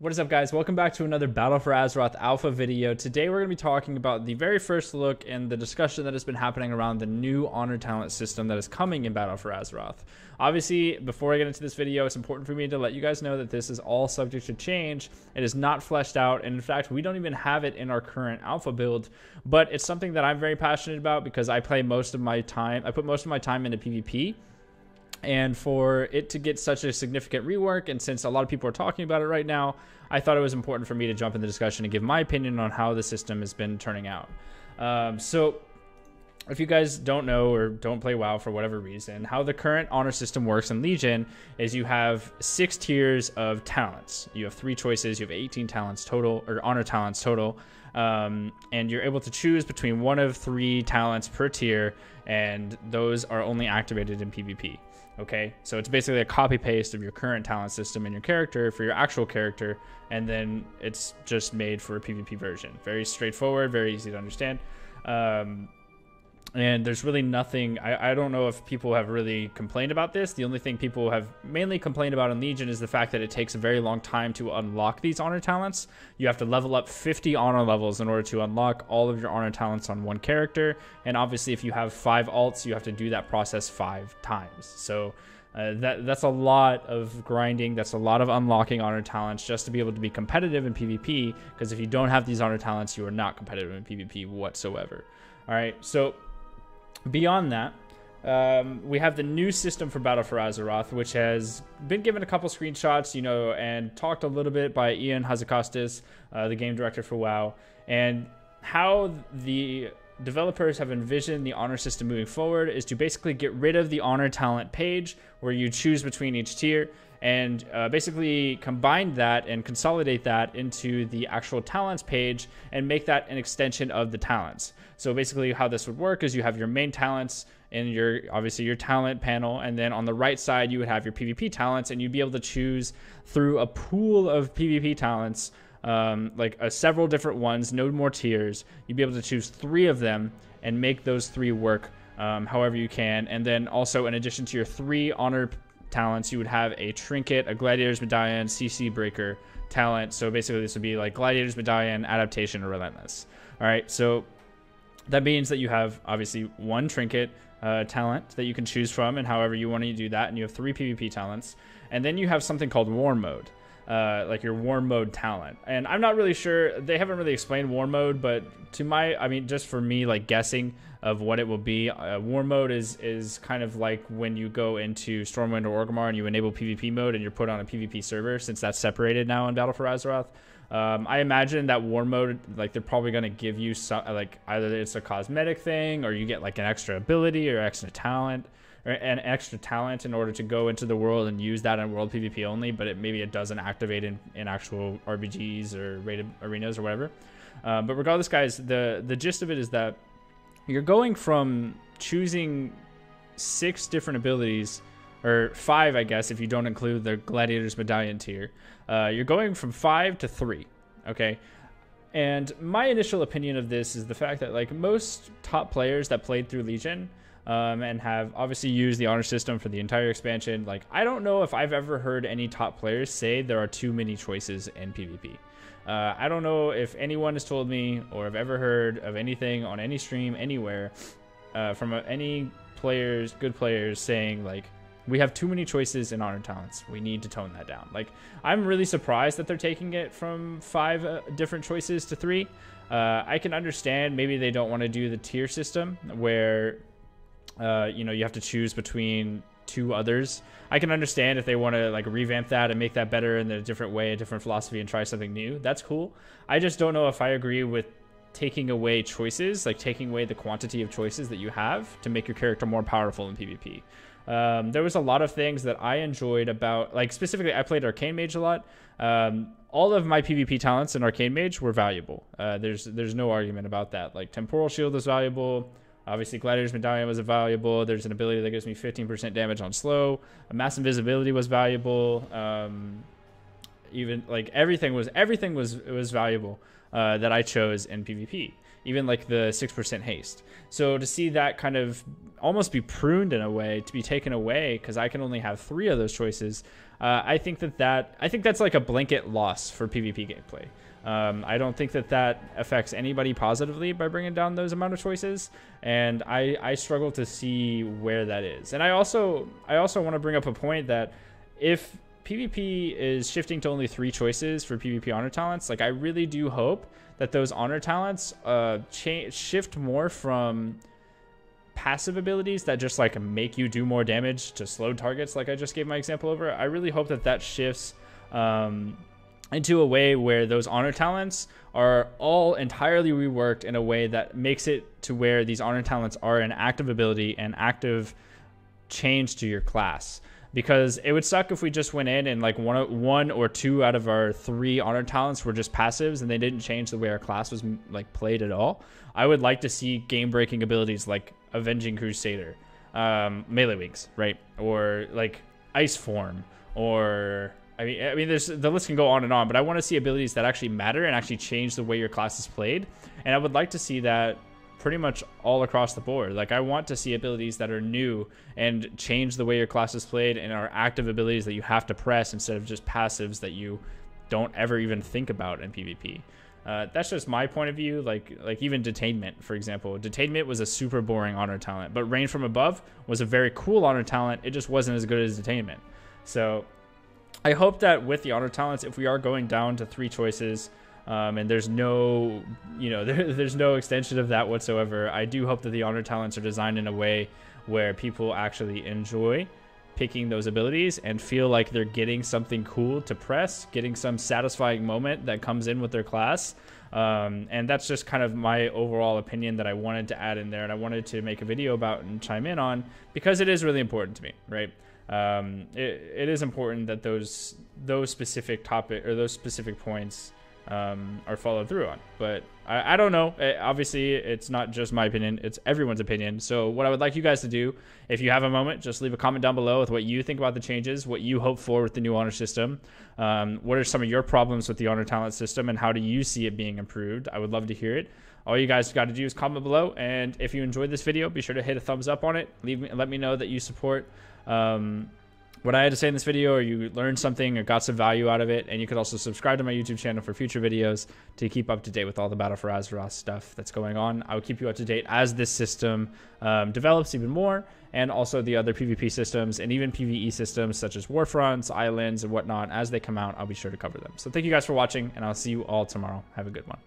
What is up, guys? Welcome back to another Battle for Azeroth alpha video. Today we're going to be talking about the very first look and the discussion that has been happening around the new honor talent system that is coming in Battle for Azeroth. Obviously, before I get into this video, it's important for me to let you guys know that this is all subject to change. It is not fleshed out, and in fact, we don't even have it in our current alpha build, but it's something that I'm very passionate about because I put most of my time into PvP. And for it to get such a significant rework, and since a lot of people are talking about it right now, I thought it was important for me to jump in the discussion and give my opinion on how the system has been turning out. So if you guys don't know or don't play WoW for whatever reason, how the current honor system works in Legion is you have 6 tiers of talents. You have 3 choices. You have 18 talents total, or honor talents total. And you're able to choose between one of 3 talents per tier, and those are only activated in PvP. Okay, so it's basically a copy paste of your current talent system in your character for your actual character, and then it's just made for a PvP version. Very straightforward, very easy to understand. And there's really nothing, I don't know if people have really complained about this. The only thing people have mainly complained about in Legion is the fact that it takes a very long time to unlock these honor talents. You have to level up 50 honor levels in order to unlock all of your honor talents on one character. And obviously if you have 5 alts, you have to do that process 5 times. So that's a lot of grinding. That's a lot of unlocking honor talents just to be able to be competitive in PvP, because if you don't have these honor talents, you are not competitive in PvP whatsoever. All right, so beyond that, we have the new system for Battle for Azeroth, which has been given a couple screenshots, and talked a little bit by Ian Hazakostas, the game director for WoW, and how the developers have envisioned the honor system moving forward is to basically get rid of the honor talent page where you choose between each tier, and basically combine that and consolidate that into the actual talents page and make that an extension of the talents. So basically how this would work is you have your main talents in obviously your talent panel, and then on the right side you would have your PvP talents, and you'd be able to choose through a pool of PvP talents, several different ones, no more tiers. You'd be able to choose 3 of them and make those 3 work however you can. And then also, in addition to your 3 honor talents, you would have a trinket, a gladiator's medallion, CC breaker talent. So basically this would be like gladiator's medallion, adaptation, or relentless. All right, so that means that you have obviously 1 trinket talent that you can choose from, and however you want to do that, and you have 3 PvP talents. And then you have something called war mode, like your war mode talent. And I'm not really sure, they haven't really explained war mode, but just for me, like guessing of what it will be, war mode is kind of like when you go into Stormwind or Orgrimmar and you enable PvP mode and you're put on a PvP server, since that's separated now in Battle for Azeroth. I imagine that war mode, like they're probably going to give you some, like either it's a cosmetic thing, or you get like an extra ability or extra talent, or an extra talent in order to go into the world and use that in world PvP only, but maybe it doesn't activate in actual RBGs or rated arenas or whatever. But regardless, guys, the gist of it is that you're going from choosing 6 different abilities, or 5, I guess, if you don't include the Gladiator's Medallion tier. You're going from 5 to 3, okay? And my initial opinion of this is the fact that, like, most top players that played through Legion and have obviously used the honor system for the entire expansion, like, I don't know if I've ever heard any top players say there are too many choices in PvP. I don't know if anyone has told me, or have ever heard of anything on any stream anywhere from any good players saying, like, we have too many choices in honor talents, we need to tone that down. Like, I'm really surprised that they're taking it from 5 different choices to 3. I can understand maybe they don't want to do the tier system where you have to choose between 2 others. I can understand if they want to like revamp that and make that better in a different way, a different philosophy, and try something new. That's cool. I just don't know if I agree with taking away choices, like taking away the quantity of choices that you have to make your character more powerful in PvP. There was a lot of things that I enjoyed about, like, specifically I played Arcane Mage a lot. All of my PvP talents in Arcane Mage were valuable. There's no argument about that. Like, Temporal Shield was valuable. Obviously, Gladiator's Medallion was valuable. There's an ability that gives me 15% damage on slow. A Mass Invisibility was valuable. even like everything was valuable that I chose in PvP, even like the 6% haste. So to see that kind of almost be pruned in a way, to be taken away because I can only have 3 of those choices, I think that's like a blanket loss for PvP gameplay. I don't think that affects anybody positively by bringing down those amount of choices, and I struggle to see where that is. And I also want to bring up a point that if PvP is shifting to only 3 choices for PvP honor talents, like I really do hope that those honor talents shift more from passive abilities that just like make you do more damage to slow targets, like I just gave my example over. I really hope that shifts into a way where those honor talents are all entirely reworked in a way that makes it to where these honor talents are an active ability and active change to your class. Because it would suck if we just went in and like one or 2 out of our 3 honor talents were just passives and they didn't change the way our class was like played at all. I would like to see game-breaking abilities like Avenging Crusader, melee wings, right? Or like Ice Form, or I mean, the list can go on and on, but I want to see abilities that actually matter and actually change the way your class is played. And I would like to see that pretty much all across the board. Like I want to see abilities that are new and change the way your class is played and are active abilities that you have to press instead of just passives that you don't ever even think about in PvP. That's just my point of view. Like even Detainment, for example. Detainment was a super boring honor talent, but Rain from Above was a very cool honor talent. It just wasn't as good as Detainment. So I hope that with the honor talents, if we are going down to 3 choices, and there's no, there's no extension of that whatsoever, I do hope that the honor talents are designed in a way where people actually enjoy picking those abilities and feel like they're getting something cool to press, getting some satisfying moment that comes in with their class. And that's just kind of my overall opinion that I wanted to add in there, and I wanted to make a video about and chime in on because it is really important to me, right? It is important that those specific points are followed through on. But I don't know. Obviously, it's not just my opinion. It's everyone's opinion. So what I would like you guys to do, if you have a moment, just leave a comment down below with what you think about the changes, what you hope for with the new honor system. What are some of your problems with the honor talent system, and how do you see it being improved? I would love to hear it. All you guys got to do is comment below. And if you enjoyed this video, be sure to hit a thumbs up on it. Let me know that you support what I had to say in this video, or you learned something or got some value out of it. And you could also subscribe to my YouTube channel for future videos to keep up to date with all the Battle for Azeroth stuff that's going on. I will keep you up to date as this system develops even more, and also the other PvP systems and even PvE systems such as Warfronts, Islands, and whatnot. As they come out, I'll be sure to cover them. So thank you guys for watching, and I'll see you all tomorrow. Have a good one.